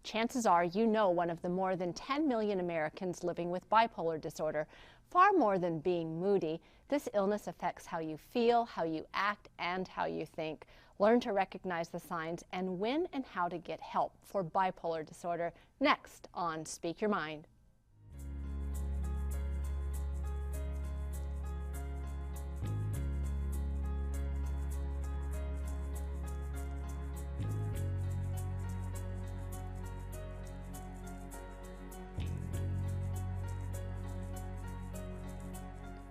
Chances are you know one of the more than 10 million Americans living with bipolar disorder. Far more than being moody, this illness affects how you feel, how you act, and how you think. Learn to recognize the signs and when and how to get help for bipolar disorder. Next on Speak Your Mind.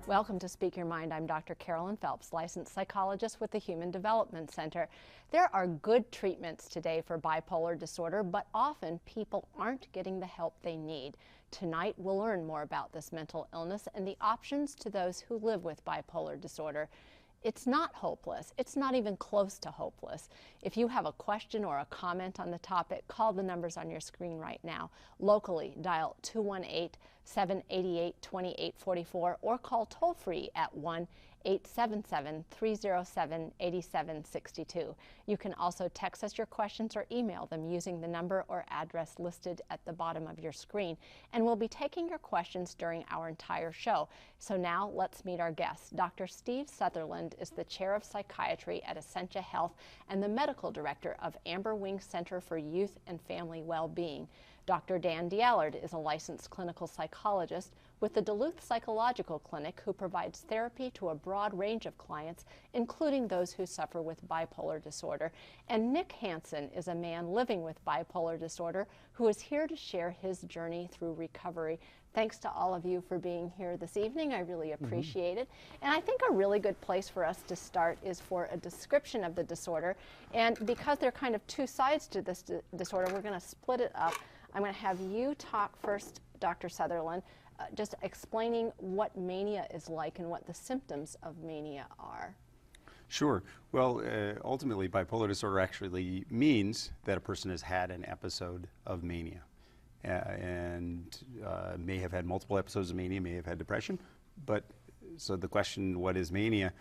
Welcome to Speak Your Mind. I'm Dr. Carolyn Phelps, licensed psychologist with the Human Development Center. There are good treatments today for bipolar disorder, but often people aren't getting the help they need. Tonight, we'll learn more about this mental illness and the options to those who live with bipolar disorder. It's not hopeless. It's not even close to hopeless. If you have a question or a comment on the topic, call the numbers on your screen right now. Locally, dial 218-788-2844 or call toll-free at 1-877-307-8762. You can also text us your questions or email them using the number or address listed at the bottom of your screen. And we'll be taking your questions during our entire show. So now let's meet our guests. Dr. Steve Sutherland is the Chair of Psychiatry at Essentia Health and the Medical Director of Amber Wing Center for Youth and Family Well-Being. Dr. Dan Diallard is a licensed clinical psychologist with the Duluth Psychological Clinic who provides therapy to a broad range of clients, including those who suffer with bipolar disorder. And Nick Hansen is a man living with bipolar disorder who is here to share his journey through recovery. Thanks to all of you for being here this evening. I really appreciate it. And I think a really good place for us to start is for a description of the disorder. And because there are kind of two sides to this disorder, we're going to split it up. I'm going to have you talk first, Dr. Sutherland, just explaining what mania is like and what the symptoms of mania are. Sure. Well, ultimately, bipolar disorder actually means that a person has had an episode of mania and may have had multiple episodes of mania, may have had depression. But so the question, what is mania,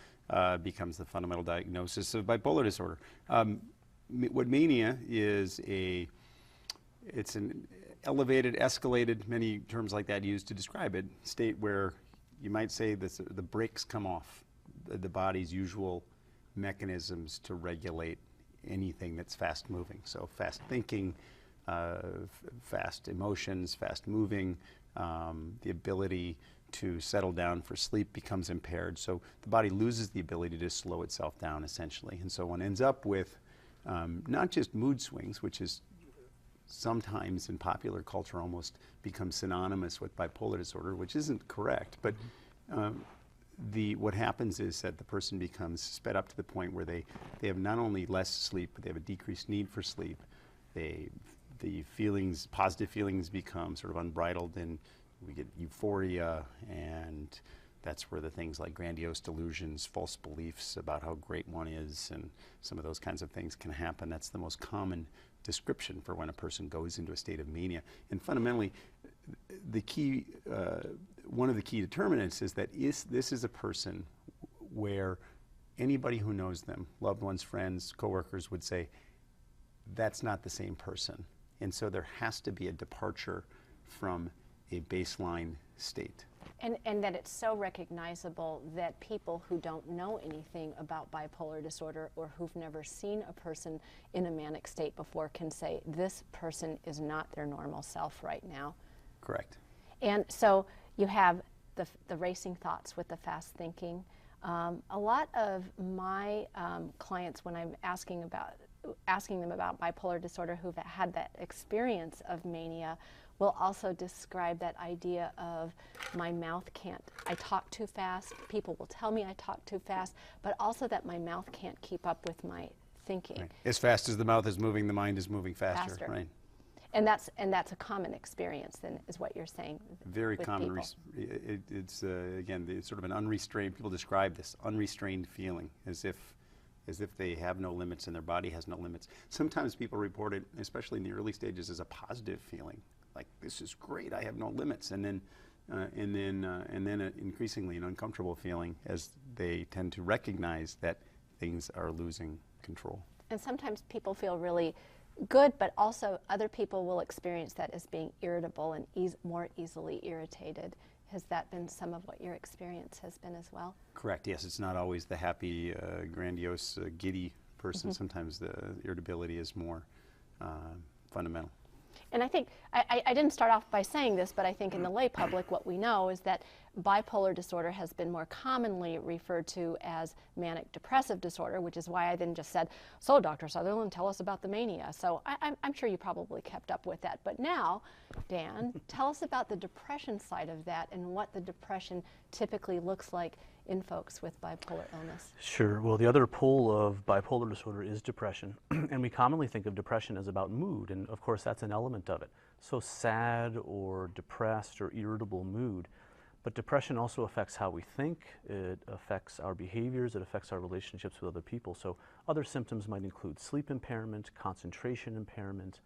becomes the fundamental diagnosis of bipolar disorder. What mania is it's an elevated, escalated, many terms like that used to describe it, state where you might say this, the brakes come off the body's usual mechanisms to regulate anything that's fast moving. So fast thinking, fast emotions, fast moving, the ability to settle down for sleep becomes impaired. So the body loses the ability to slow itself down essentially. And so one ends up with not just mood swings, which is sometimes in popular culture almost becomes synonymous with bipolar disorder, which isn't correct. But what happens is that the person becomes sped up to the point where they have not only less sleep, but they have a decreased need for sleep. The feelings, positive feelings become sort of unbridled, and we get euphoria, and that's where the things like grandiose delusions, false beliefs about how great one is, and some of those kinds of things can happen. That's the most common description for when a person goes into a state of mania. And fundamentally, the key, one of the key determinants is that this is a person where anybody who knows them, loved ones, friends, coworkers, would say, that's not the same person. And so there has to be a departure from a baseline state. And that it's so recognizable that people who don't know anything about bipolar disorder or who've never seen a person in a manic state before can say, this person is not their normal self right now. Correct. And so you have the racing thoughts with the fast thinking. A lot of my clients, when I'm asking them about bipolar disorder who've had that experience of mania, will also describe that idea of my mouth can't, I talk too fast, people will tell me I talk too fast, but also that my mouth can't keep up with my thinking. Right. As fast as the mouth is moving, the mind is moving faster. Right. And that's a common experience then, is what you're saying. Very common. It's again, it's sort of an unrestrained, people describe this unrestrained feeling as if they have no limits and their body has no limits. Sometimes people report it, especially in the early stages, as a positive feeling. Like, this is great, I have no limits, and then increasingly an uncomfortable feeling as they tend to recognize that things are losing control. And sometimes people feel really good, but also other people will experience that as being irritable and more easily irritated. Has that been some of what your experience has been as well? Correct, yes. It's not always the happy, grandiose, giddy person. Sometimes the irritability is more fundamental. And I think, I didn't start off by saying this, but I think in the lay public what we know is that bipolar disorder has been more commonly referred to as manic depressive disorder, which is why I then just said, so Dr. Sutherland, tell us about the mania. So I'm sure you probably kept up with that. But now, Dan, tell us about the depression side of that and what the depression typically looks like in folks with bipolar illness. Sure. Well, the other pole of bipolar disorder is depression. And we commonly think of depression as about mood, and of course that's an element of it. So sad or depressed or irritable mood. But depression also affects how we think, it affects our behaviors, it affects our relationships with other people. So other symptoms might include sleep impairment, concentration impairment,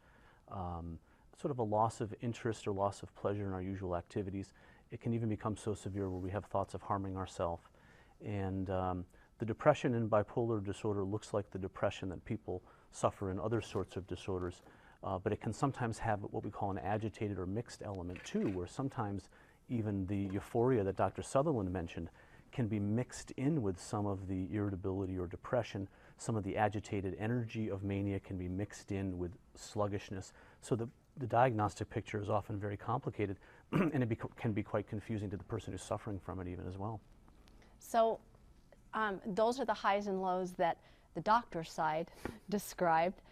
sort of a loss of interest or loss of pleasure in our usual activities. It can even become so severe where we have thoughts of harming ourselves. And the depression in bipolar disorder looks like the depression that people suffer in other sorts of disorders, but it can sometimes have what we call an agitated or mixed element too, where sometimes even the euphoria that Dr. Sutherland mentioned can be mixed in with some of the irritability or depression. Some of the agitated energy of mania can be mixed in with sluggishness. So the diagnostic picture is often very complicated, and it can be quite confusing to the person who's suffering from it even as well. So those are the highs and lows that the doctor's side described.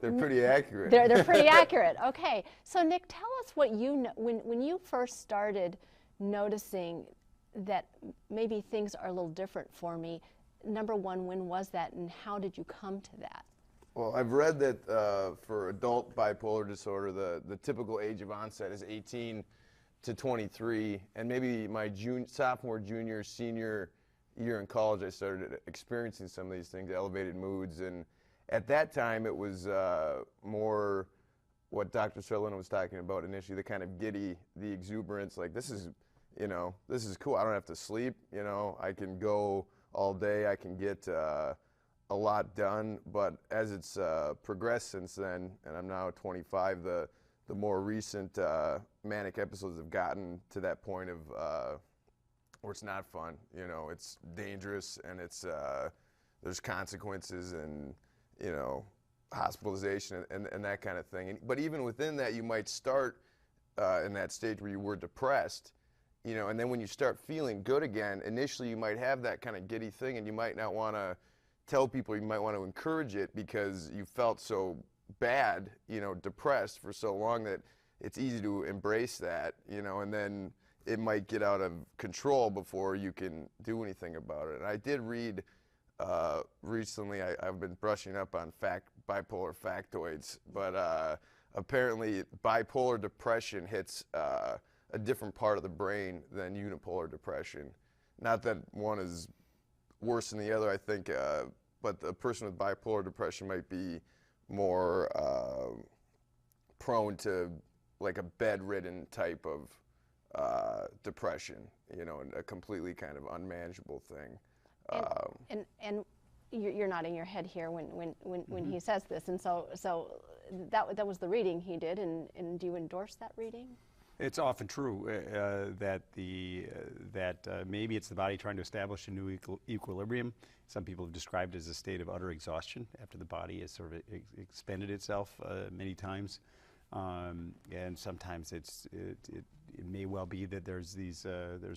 They're pretty accurate. They're pretty accurate. Okay. So Nick, tell us what you know, when you first started noticing that maybe things are a little different for me. Number one, when was that, and how did you come to that? Well, I've read that for adult bipolar disorder, the typical age of onset is 18 to 23, and maybe my sophomore, junior, senior year in college, I started experiencing some of these things, elevated moods, and at that time it was more what Dr. Sutherland was talking about initially, the kind of giddy, the exuberance, like this is cool, I don't have to sleep, I can go all day, I can get a lot done, but as it's progressed since then, and I'm now 25, the more recent manic episodes have gotten to that point of where it's not fun, it's dangerous, and it's there's consequences and hospitalization and that kind of thing. But even within that, you might start in that stage where you were depressed, and then when you start feeling good again, initially you might have that kind of giddy thing, and you might not want to tell people, you might want to encourage it because you felt so bad, depressed for so long that it's easy to embrace that, and then it might get out of control before you can do anything about it. And I did read recently, I've been brushing up on bipolar factoids, but apparently bipolar depression hits a different part of the brain than unipolar depression. Not that one is worse than the other, I think, but the person with bipolar depression might be more prone to like a bedridden type of depression, and a completely kind of unmanageable thing. And you're nodding your head here when he says this, and so that was the reading he did, and do you endorse that reading? It's often true that maybe it's the body trying to establish a new equilibrium. Some people have described it as a state of utter exhaustion after the body has sort of expended itself many times, and sometimes it may well be that there's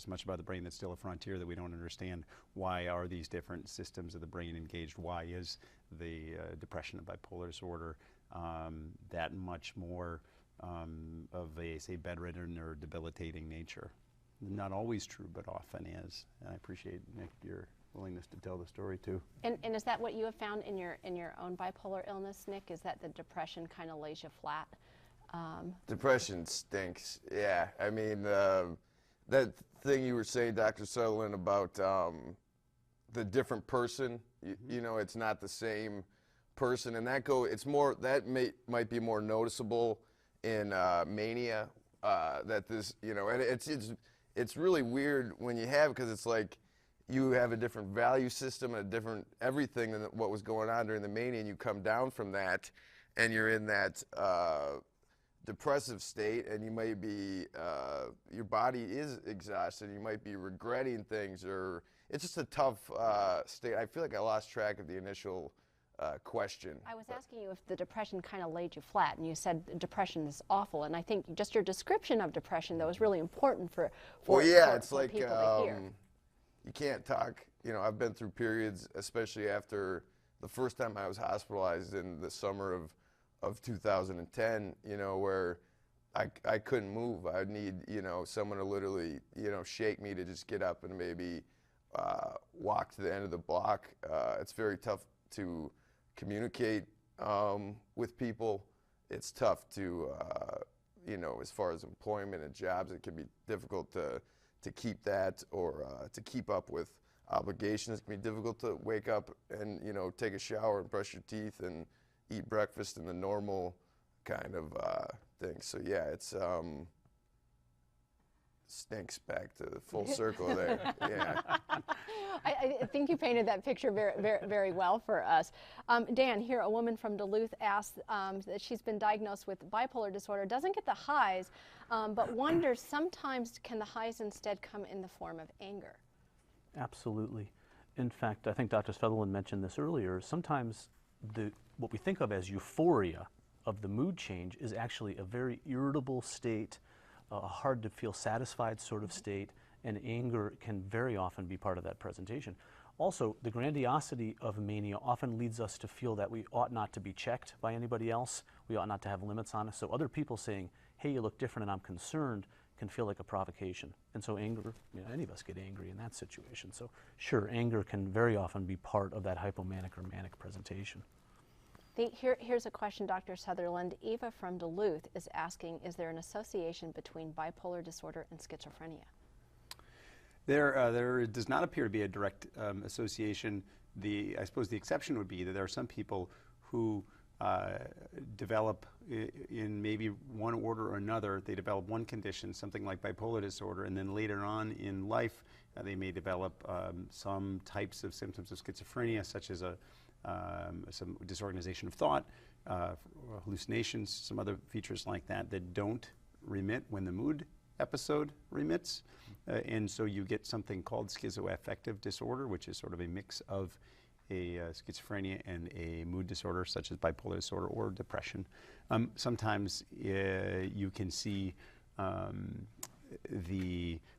much about the brain that's still a frontier that we don't understand. Why are these different systems of the brain engaged? Why is the depression and bipolar disorder that much more of a, say, bedridden or debilitating nature? Not always true, but often is. And I appreciate, Nick, your willingness to tell the story too. And is that what you have found in your own bipolar illness, Nick? Is that the depression kind of lays you flat? Depression stinks. Yeah, I mean that thing you were saying, Dr. Sutherland, about the different person. It's not the same person, and might be more noticeable in mania. That this, and it's really weird when you have, because it's like you have a different value system and a different everything than what was going on during the mania, and you come down from that, and you're in that depressive state, and you might be, your body is exhausted, you might be regretting things, or it's just a tough state. I feel like I lost track of the initial question. I was asking you if the depression kind of laid you flat, and you said depression is awful, and I think just your description of depression, though, is really important for well, yeah, it's for like people to hear. you can't talk. You know, I've been through periods, especially after the first time I was hospitalized in the summer of 2010, you know, where I couldn't move. I'd need, you know, someone to literally, you know, shake me to just get up and maybe walk to the end of the block. It's very tough to communicate with people. It's tough to, you know, as far as employment and jobs, it can be difficult to keep that, or to keep up with obligations. It can be difficult to wake up and, you know, take a shower and brush your teeth and eat breakfast in the normal kind of thing. So yeah, it's stinks back to the full circle there. Yeah. I think you painted that picture very well for us. Dan, here, a woman from Duluth asks that she's been diagnosed with bipolar disorder, doesn't get the highs, but wonders sometimes can the highs instead come in the form of anger? Absolutely. In fact, I think Dr. Sutherland mentioned this earlier. Sometimes what we think of as euphoria of the mood change is actually a very irritable state, a hard to feel satisfied sort of state, and anger can very often be part of that presentation. Also, the grandiosity of mania often leads us to feel that we ought not to be checked by anybody else. We ought not to have limits on us. So other people saying, hey, you look different and I'm concerned, can feel like a provocation. And so anger, you know, any of us get angry in that situation. So sure, anger can very often be part of that hypomanic or manic presentation. Here's a question, Dr. Sutherland. Eva from Duluth is asking, is there an association between bipolar disorder and schizophrenia? There does not appear to be a direct association. I suppose the exception would be that there are some people who develop in maybe one order or another. They develop one condition, something like bipolar disorder, and then later on in life they may develop some types of symptoms of schizophrenia, such as some disorganization of thought, hallucinations, some other features like that don't remit when the mood episode remits. And so you get something called schizoaffective disorder, which is sort of a mix of a schizophrenia and a mood disorder, such as bipolar disorder or depression. Sometimes you can see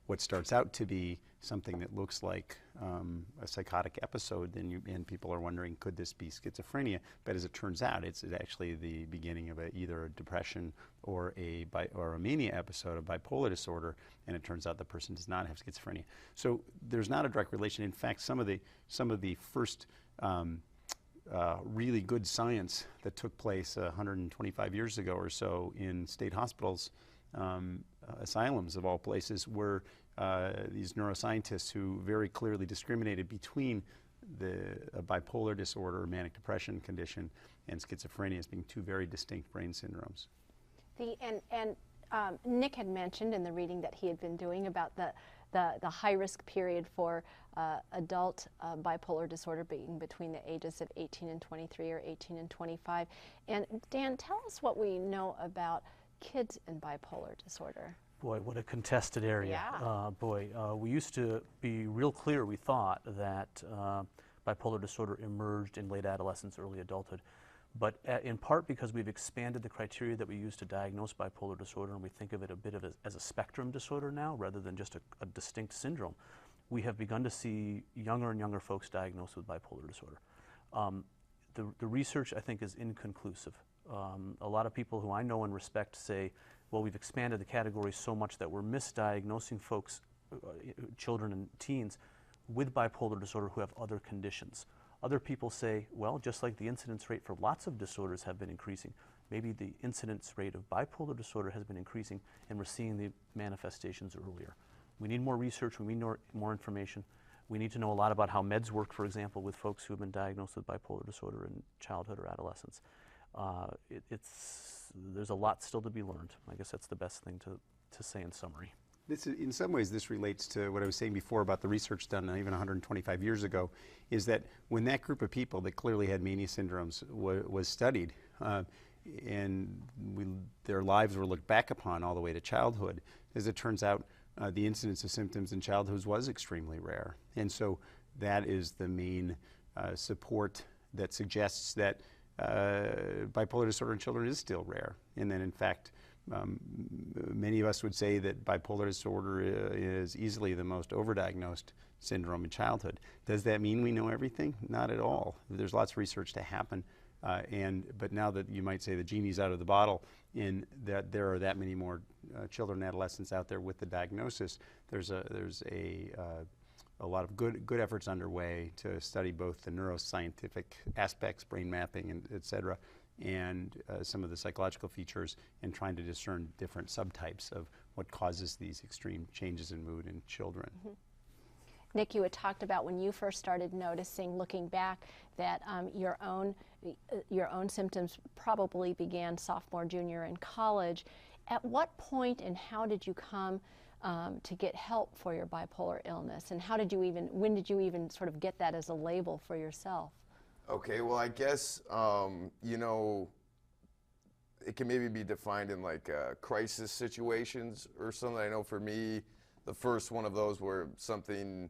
what starts out to be something that looks like a psychotic episode, and people are wondering, could this be schizophrenia? But as it turns out, it's actually the beginning of either a depression or a mania episode of bipolar disorder, and it turns out the person does not have schizophrenia. So there's not a direct relation. In fact, some of the first really good science that took place 125 years ago or so in state hospitals, asylums of all places, were these neuroscientists who very clearly discriminated between a bipolar disorder or manic depression condition and schizophrenia as being two very distinct brain syndromes. Nick had mentioned in the reading that he had been doing about the high-risk period for adult bipolar disorder being between the ages of 18 and 23 or 18 and 25. And Dan, tell us what we know about kids in bipolar disorder. Boy, what a contested area. Yeah. We used to be real clear, we thought, that bipolar disorder emerged in late adolescence, early adulthood. But in part because we've expanded the criteria that we use to diagnose bipolar disorder, and we think of it a bit as a spectrum disorder now rather than just a distinct syndrome, we have begun to see younger and younger folks diagnosed with bipolar disorder. The research, I think, is inconclusive. A lot of people who I know and respect say, well, we've expanded the category so much that we're misdiagnosing folks, children and teens, with bipolar disorder who have other conditions. Other people say, well, just like the incidence rate for lots of disorders have been increasing, maybe the incidence rate of bipolar disorder has been increasing, and we're seeing the manifestations earlier. We need more research, we need more information. We need to know a lot about how meds work, for example, with folks who have been diagnosed with bipolar disorder in childhood or adolescence. There's a lot still to be learned. I guess that's the best thing to say in summary. In some ways, this relates to what I was saying before about the research done even 125 years ago, is that when that group of people that clearly had mania syndromes was studied, and their lives were looked back upon all the way to childhood. As it turns out, the incidence of symptoms in childhood was extremely rare. And so that is the main support that suggests that bipolar disorder in children is still rare. And then, in fact, many of us would say that bipolar disorder is easily the most overdiagnosed syndrome in childhood. Does that mean we know everything? Not at all. There's lots of research to happen. But now that you might say the genie's out of the bottle, in that there are that many more children and adolescents out there with the diagnosis, there's a lot of good efforts underway to study both the neuroscientific aspects, brain mapping, and et cetera, and some of the psychological features, and trying to discern different subtypes of what causes these extreme changes in mood in children. Mm-hmm. Nick, you had talked about when you first started noticing, looking back, that your own symptoms probably began sophomore, junior in college. At what point and how did you come to get help for your bipolar illness, and when did you even sort of get that as a label for yourself? Okay, well, I guess you know, it can maybe be defined in like crisis situations or something. I know for me, the first one of those where something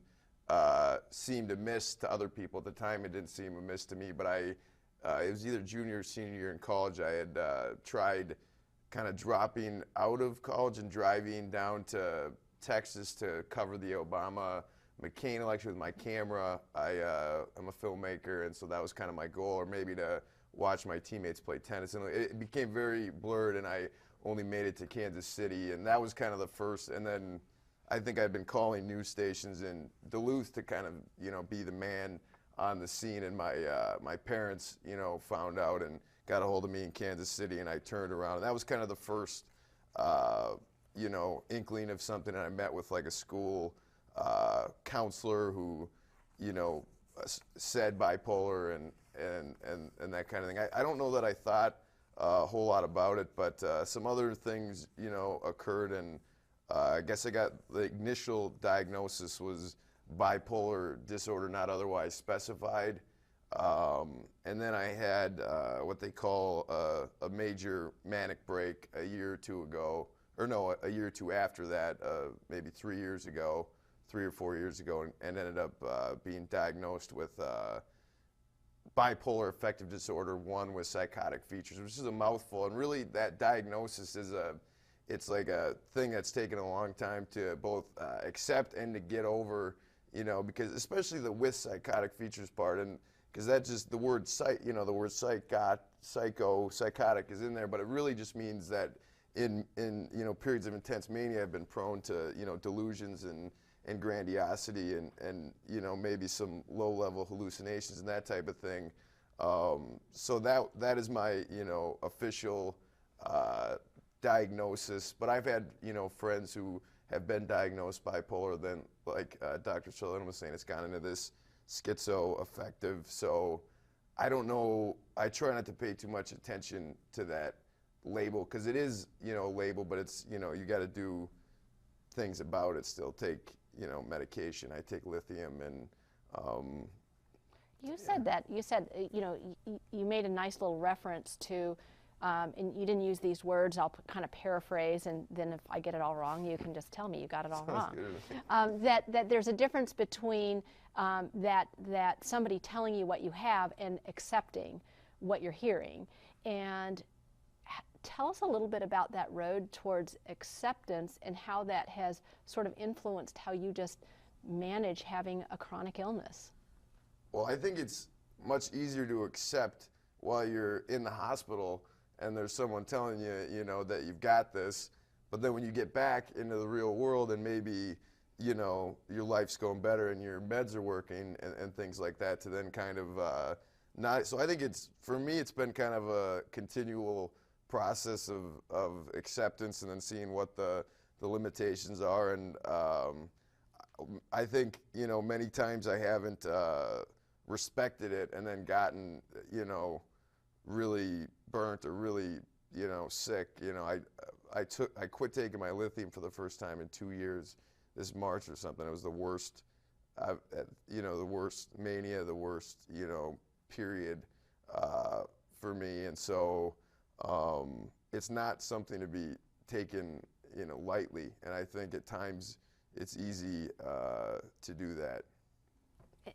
seemed amiss to other people. At the time, it didn't seem amiss to me, but it was either junior or senior year in college. I had tried kind of dropping out of college and driving down to Texas to cover the Obama McCain election with my camera. I'm a filmmaker, and so that was kind of my goal, or maybe to watch my teammates play tennis. And it became very blurred, and I only made it to Kansas City, and that was kind of the first. And then I think I'd been calling news stations in Duluth to kind of, you know, be the man on the scene, and my parents, you know, found out and got a hold of me in Kansas City, and I turned around, and that was kind of the first, you know, inkling of something. And I met with like a school counselor who, you know, said bipolar and that kind of thing. I don't know that I thought a whole lot about it, but some other things, you know, occurred, and I guess I got the initial diagnosis was bipolar disorder not otherwise specified. And then I had what they call a major manic break a year or two ago, or no, a year or two after that, maybe 3 years ago, 3 or 4 years ago, and ended up being diagnosed with bipolar affective disorder 1 with psychotic features, which is a mouthful. And really that diagnosis is it's like a thing that's taken a long time to both accept and to get over, you know, because especially the with psychotic features part, and because that's just the word you know, the word psychotic is in there, but it really just means that in you know, periods of intense mania, I've been prone to, you know, delusions and grandiosity and you know, maybe some low-level hallucinations and that type of thing. So that is my, you know, official diagnosis. But I've had, you know, friends who have been diagnosed bipolar, then like Dr. Sutherland was saying, it's gone into this schizoaffective. So I don't know, I try not to pay too much attention to that label, because it is, you know, a label, but it's, you know, you got to do things about it still. Take, you know, medication. I take lithium, and you said that, you said, you know, you made a nice little reference to, and you didn't use these words, I'll kind of paraphrase, and then if I get it all wrong, you can just tell me you got it all wrong. That there's a difference between that somebody telling you what you have and accepting what you're hearing. And tell us a little bit about that road towards acceptance and how that has sort of influenced how you just manage having a chronic illness. Well, I think it's much easier to accept while you're in the hospital and there's someone telling you, you know, that you've got this. But then when you get back into the real world and maybe, you know, your life's going better and your meds are working and things like that, to then kind of not. So I think it's, for me, it's been kind of a continual process of acceptance and then seeing what the limitations are. And I think, you know, many times I haven't respected it and then gotten, you know, really burnt or really, you know, sick. You know, I quit taking my lithium for the first time in 2 years this March or something. It was the worst, you know, the worst mania, the worst, you know, period for me, and so it's not something to be taken, you know, lightly. And I think at times it's easy to do that.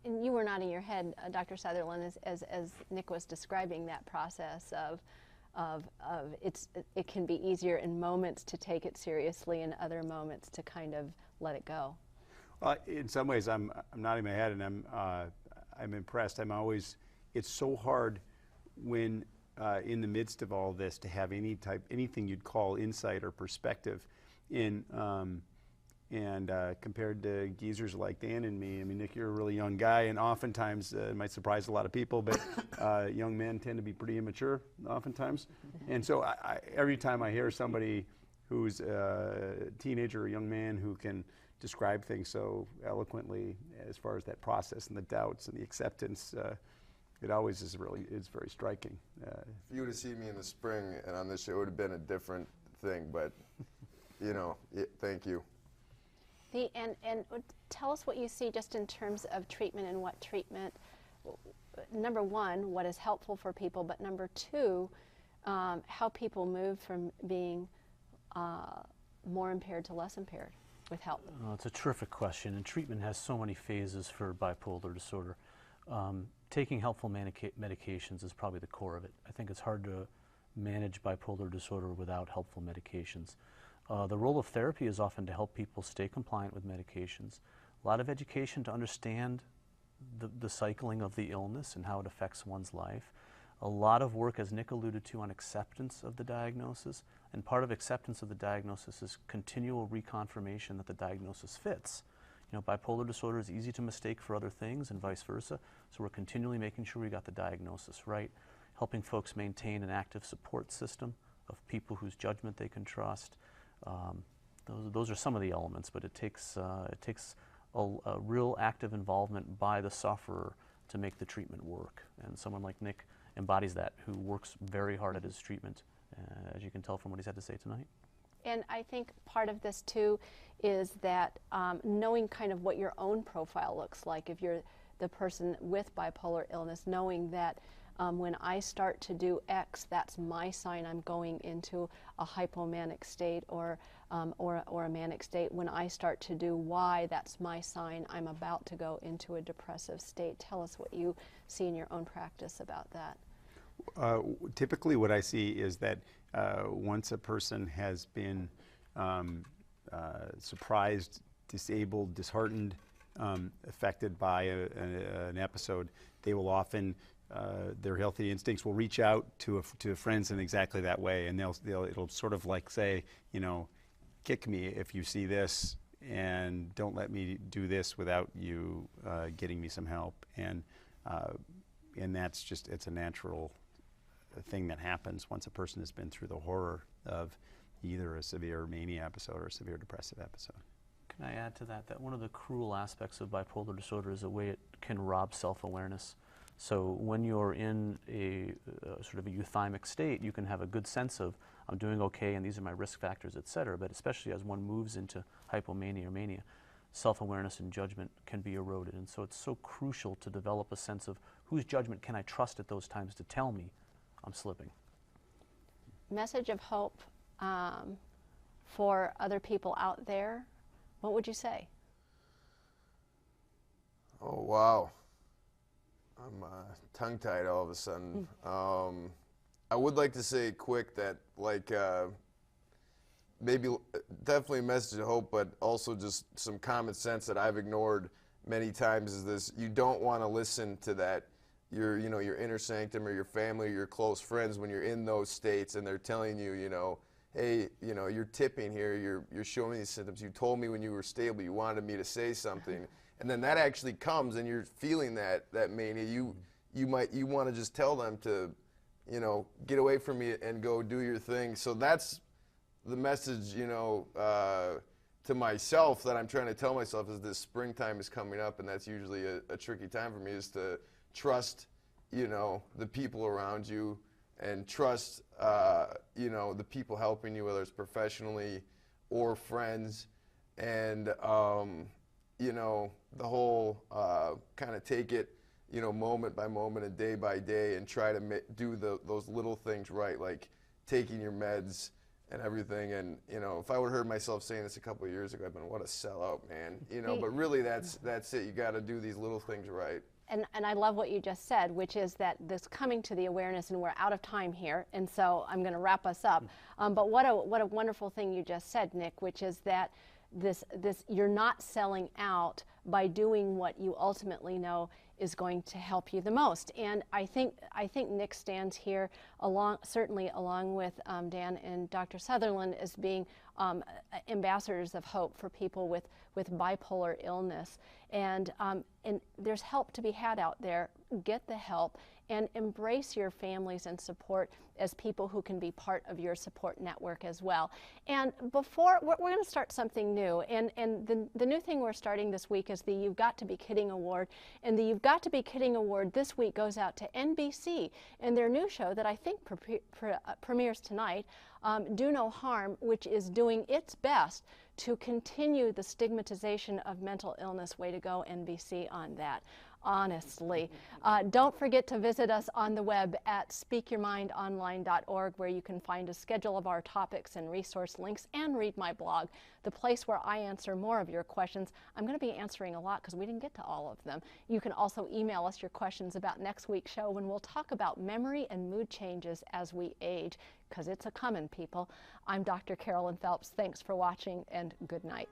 And you were nodding your head, Dr. Sutherland, as Nick was describing that process of it can be easier in moments to take it seriously, and other moments to kind of let it go. In some ways, I'm nodding my head, and I'm impressed. It's so hard when in the midst of all this to have anything you'd call insight or perspective in. And compared to geezers like Dan and me, I mean, Nick, you're a really young guy, and oftentimes, it might surprise a lot of people, but young men tend to be pretty immature oftentimes. And so every time I hear somebody who's a teenager or a young man who can describe things so eloquently as far as that process and the doubts and the acceptance, it always is very striking. If you would have seen me in the spring and on this show, it would have been a different thing, but, you know, thank you. And tell us what you see just in terms of treatment, and what treatment, number one, what is helpful for people, but number two, how people move from being more impaired to less impaired with help. It's a terrific question, and treatment has so many phases for bipolar disorder. Taking helpful medications is probably the core of it. I think it's hard to manage bipolar disorder without helpful medications. The role of therapy is often to help people stay compliant with medications. A lot of education to understand the cycling of the illness and how it affects one's life. A lot of work, as Nick alluded to, on acceptance of the diagnosis. And part of acceptance of the diagnosis is continual reconfirmation that the diagnosis fits. You know, bipolar disorder is easy to mistake for other things and vice versa. So we're continually making sure we got the diagnosis right. Helping folks maintain an active support system of people whose judgment they can trust. Those are some of the elements, but it takes a real active involvement by the sufferer to make the treatment work. And someone like Nick embodies that, who works very hard at his treatment, as you can tell from what he's had to say tonight. And I think part of this too is that knowing kind of what your own profile looks like, if you're the person with bipolar illness, knowing that when I start to do X, that's my sign I'm going into a hypomanic state or a manic state. When I start to do Y, that's my sign I'm about to go into a depressive state. Tell us what you see in your own practice about that. Typically what I see is that once a person has been surprised, disabled, disheartened, affected by an episode, they will often their healthy instincts will reach out to friends in exactly that way, and it'll sort of like say, you know, kick me if you see this, and don't let me do this without you getting me some help, and that's just, it's a natural thing that happens once a person has been through the horror of either a severe mania episode or a severe depressive episode. Can I add to that one of the cruel aspects of bipolar disorder is the way it can rob self-awareness. So when you're in a sort of a euthymic state, you can have a good sense of, I'm doing okay and these are my risk factors, et cetera, but especially as one moves into hypomania or mania, self-awareness and judgment can be eroded. And so it's so crucial to develop a sense of whose judgment can I trust at those times to tell me I'm slipping. Message of hope for other people out there, what would you say? Oh, wow. I'm tongue-tied all of a sudden. I would like to say quick that, like, maybe definitely a message of hope, but also just some common sense that I've ignored many times is this: you don't want to listen to that, your inner sanctum or your family or your close friends when you're in those states and they're telling you, hey, you're tipping here, you're showing me these symptoms, you told me when you were stable you wanted me to say something. And then that actually comes and you're feeling that mania. You want to just tell them to, get away from me and go do your thing. So that's the message, to myself that I'm trying to tell myself as this springtime is coming up, and that's usually a tricky time for me, is to trust, the people around you, and trust, the people helping you, whether it's professionally or friends, and, the whole kind of take it you know, moment by moment and day by day, and try to do those little things right, like taking your meds and everything. And you know, if I would have heard myself saying this a couple of years ago, I'd been, what a sellout, man. You know, but really that's it. You got to do these little things right. And I love what you just said, which is that this coming to the awareness, and we're out of time here, and so I'm going to wrap us up. But what a wonderful thing you just said, Nick, which is that this you're not selling out by doing what you ultimately know is going to help you the most. And I think Nick stands here certainly along with Dan and Dr. Sutherland as being ambassadors of hope for people with bipolar illness. And there's help to be had out there. Get the help and embrace your families and support as people who can be part of your support network as well. And before, we're going to start something new. And the new thing we're starting this week is the You've Got to Be Kidding Award. And the You've Got to Be Kidding Award this week goes out to NBC and their new show that I think premieres tonight, Do No Harm, which is doing its best to continue the stigmatization of mental illness. Way to go, NBC, on that. Honestly. Don't forget to visit us on the web at speakyourmindonline.org, where you can find a schedule of our topics and resource links, and read my blog, the place where I answer more of your questions. I'm going to be answering a lot because we didn't get to all of them. You can also email us your questions about next week's show, when we'll talk about memory and mood changes as we age, because it's a comin', people. I'm Dr. Carolyn Phelps. Thanks for watching, and good night.